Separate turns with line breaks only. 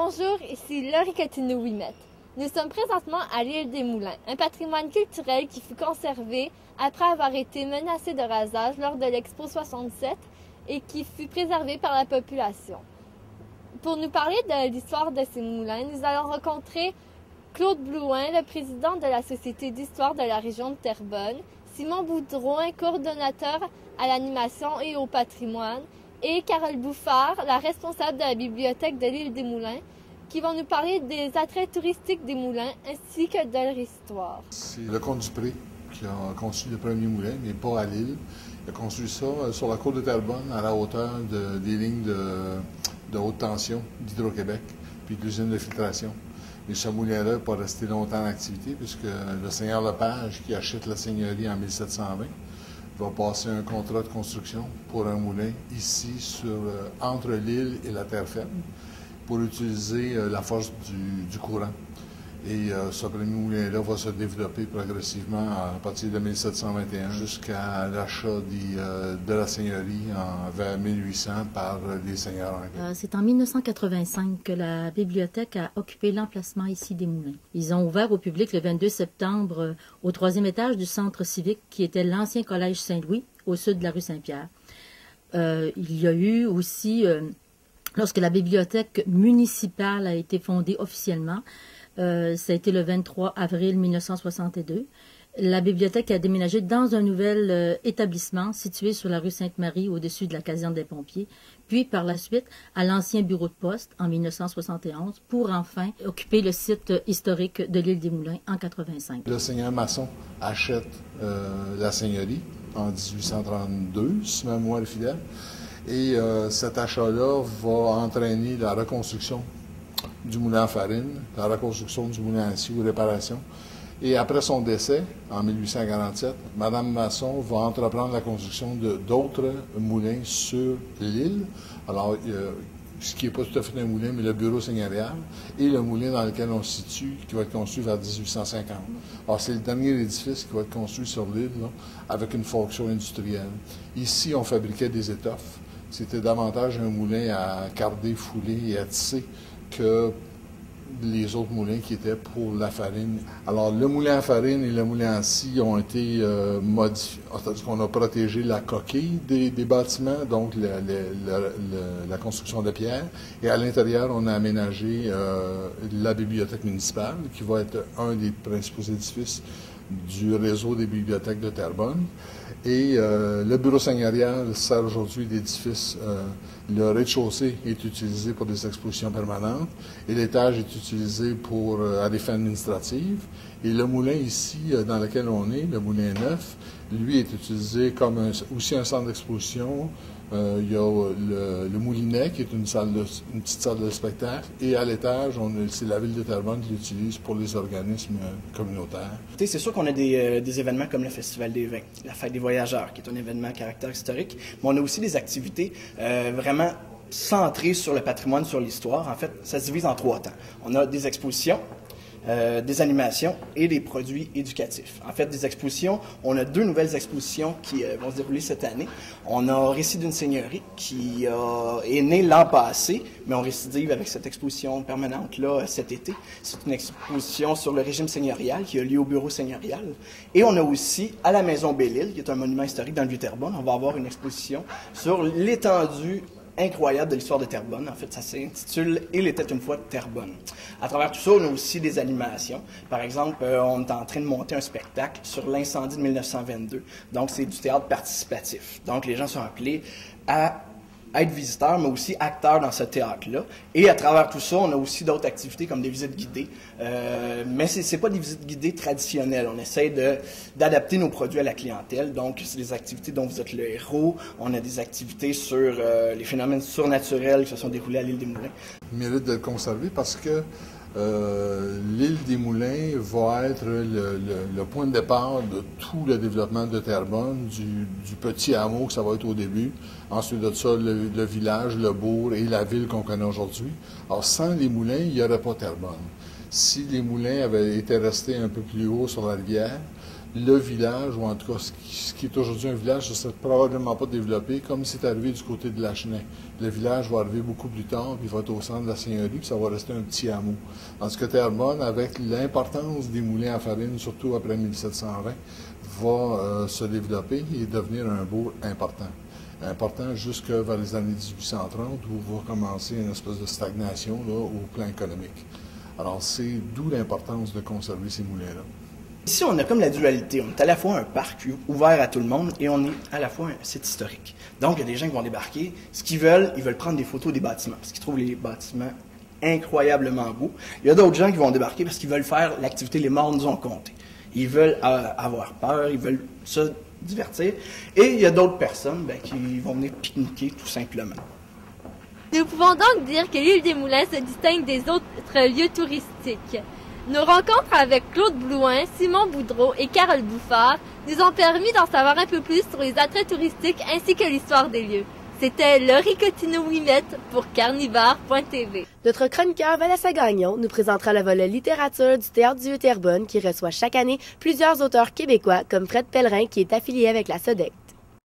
Bonjour, ici Laurie Cotineau-Ouimet. Nous sommes présentement à l'île des Moulins, un patrimoine culturel qui fut conservé après avoir été menacé de rasage lors de l'Expo 67 et qui fut préservé par la population. Pour nous parler de l'histoire de ces moulins, nous allons rencontrer Claude Blouin, le président de la Société d'histoire de la région de Terrebonne, Simon Boudrouin, coordonnateur à l'animation et au patrimoine, et Carole Bouffard, la responsable de la bibliothèque de l'île des Moulins, qui vont nous parler des attraits touristiques des moulins ainsi que de leur histoire.
C'est le comte Dupré qui a construit le premier moulin, mais pas à l'île. Il a construit ça sur la côte de Terrebonne, à la hauteur des lignes de haute tension d'Hydro-Québec, puis de l'usine de filtration. Mais ce moulin-là n'est pas resté longtemps en activité, puisque le seigneur Lepage, qui achète la seigneurie en 1720, va passer un contrat de construction pour un moulin ici, entre l'île et la terre ferme, pour utiliser la force du courant. Et ce premier moulin-là va se développer progressivement à partir de 1721 jusqu'à l'achat de la seigneurie vers 1800 par les seigneurs anglais.
C'est en 1985 que la bibliothèque a occupé l'emplacement ici des Moulins. Ils ont ouvert au public le 22 septembre au 3e étage du centre civique qui était l'ancien collège Saint-Louis au sud de la rue Saint-Pierre. Il y a eu aussi, lorsque la bibliothèque municipale a été fondée officiellement, ça a été le 23 avril 1962. La bibliothèque a déménagé dans un nouvel établissement situé sur la rue Sainte-Marie, au-dessus de la caserne des pompiers, puis par la suite à l'ancien bureau de poste en 1971, pour enfin occuper le site historique de l'île des Moulins en 1985.
Le seigneur Masson achète la seigneurie en 1832, si ma mémoire est fidèle, et cet achat-là va entraîner la reconstruction du moulin à farine, la reconstruction du moulin à acier ou réparation. Et après son décès, en 1847, Mme Masson va entreprendre la construction d'autres moulins sur l'île. Alors, ce qui n'est pas tout à fait un moulin, mais le bureau seigneurial, et le moulin dans lequel on se situe, qui va être construit vers 1850. Alors, c'est le dernier édifice qui va être construit sur l'île, avec une fonction industrielle. Ici, on fabriquait des étoffes. C'était davantage un moulin à carder, fouler et à tisser que les autres moulins qui étaient pour la farine. Alors, le moulin à farine et le moulin à scie ont été modifiés. C'est-à-dire qu'on a protégé la coquille des bâtiments, donc la construction de pierre. Et à l'intérieur, on a aménagé la bibliothèque municipale, qui va être un des principaux édifices du réseau des bibliothèques de Terrebonne. Et le bureau seigneurial sert aujourd'hui d'édifice. Le rez-de-chaussée est utilisé pour des expositions permanentes et l'étage est utilisé à des fins administratives. Et le moulin ici, dans lequel on est, le moulin neuf, lui est utilisé comme aussi un centre d'exposition. Il y a le Moulinet, qui est une petite salle de spectacle. Et à l'étage, c'est la ville de Terrebonne qui l'utilise pour les organismes communautaires.
C'est sûr qu'on a des événements comme le Festival des vins, la Fête des voyageurs, qui est un événement à caractère historique. Mais on a aussi des activités vraiment centrées sur le patrimoine, sur l'histoire. En fait, ça se divise en 3 temps. On a des expositions, des animations et des produits éducatifs. En fait, des expositions, on a 2 nouvelles expositions qui vont se dérouler cette année. On a Récit d'une seigneurie qui est née l'an passé, mais on récidive avec cette exposition permanente-là cet été. C'est une exposition sur le régime seigneurial qui a lieu au bureau seigneurial. Et on a aussi, à la Maison Belle-Île, qui est un monument historique dans le Vieux-Terrebonne, on va avoir une exposition sur l'étendue incroyable de l'histoire de Terrebonne. En fait, ça s'intitule « Il était une fois Terrebonne ». À travers tout ça, on a aussi des animations. Par exemple, on est en train de monter un spectacle sur l'incendie de 1922. Donc, c'est du théâtre participatif. Donc, les gens sont appelés à être visiteurs, mais aussi acteurs dans ce théâtre-là. Et à travers tout ça, on a aussi d'autres activités comme des visites guidées. Mais c'est pas des visites guidées traditionnelles. On essaie d'adapter nos produits à la clientèle. Donc, c'est des activités dont vous êtes le héros. On a des activités sur les phénomènes surnaturels qui se sont déroulés à l'île des Moulins.
Il mérite d'être conservé parce que l'île des Moulins va être le point de départ de tout le développement de Terrebonne, du petit hameau que ça va être au début, ensuite de ça, le village, le bourg et la ville qu'on connaît aujourd'hui. Alors, sans les moulins, il n'y aurait pas Terrebonne. Si les moulins avaient été restés un peu plus haut sur la rivière, le village, ou en tout cas ce qui est aujourd'hui un village, ne sera probablement pas développé comme c'est arrivé du côté de Lachenay. Le village va arriver beaucoup plus tard, puis il va être au centre de la seigneurie, puis ça va rester un petit hameau. Tandis que Terrebonne, avec l'importance des moulins à farine, surtout après 1720, va se développer et devenir un bourg important. Important jusque vers les années 1830, où va commencer une espèce de stagnation là, au plan économique. Alors, c'est d'où l'importance de conserver ces moulins-là.
Ici, on a comme la dualité. On est à la fois un parc ouvert à tout le monde et on est à la fois un site historique. Donc, il y a des gens qui vont débarquer. Ce qu'ils veulent, ils veulent prendre des photos des bâtiments parce qu'ils trouvent les bâtiments incroyablement beaux. Il y a d'autres gens qui vont débarquer parce qu'ils veulent faire l'activité Les Morts nous ont compté. Ils veulent avoir peur, ils veulent se divertir. Et il y a d'autres personnes qui vont venir pique-niquer tout simplement.
Nous pouvons donc dire que l'île des Moulins se distingue des autres lieux touristiques. Nos rencontres avec Claude Blouin, Simon Boudreau et Carole Bouffard nous ont permis d'en savoir un peu plus sur les attraits touristiques ainsi que l'histoire des lieux. C'était Laurie Cottineau-Ouimet pour Carnivore.tv.
Notre chroniqueur Vanessa Gagnon nous présentera le volet littérature du Théâtre du Vieux-Terrebonne qui reçoit chaque année plusieurs auteurs québécois comme Fred Pellerin qui est affilié avec la SODEC.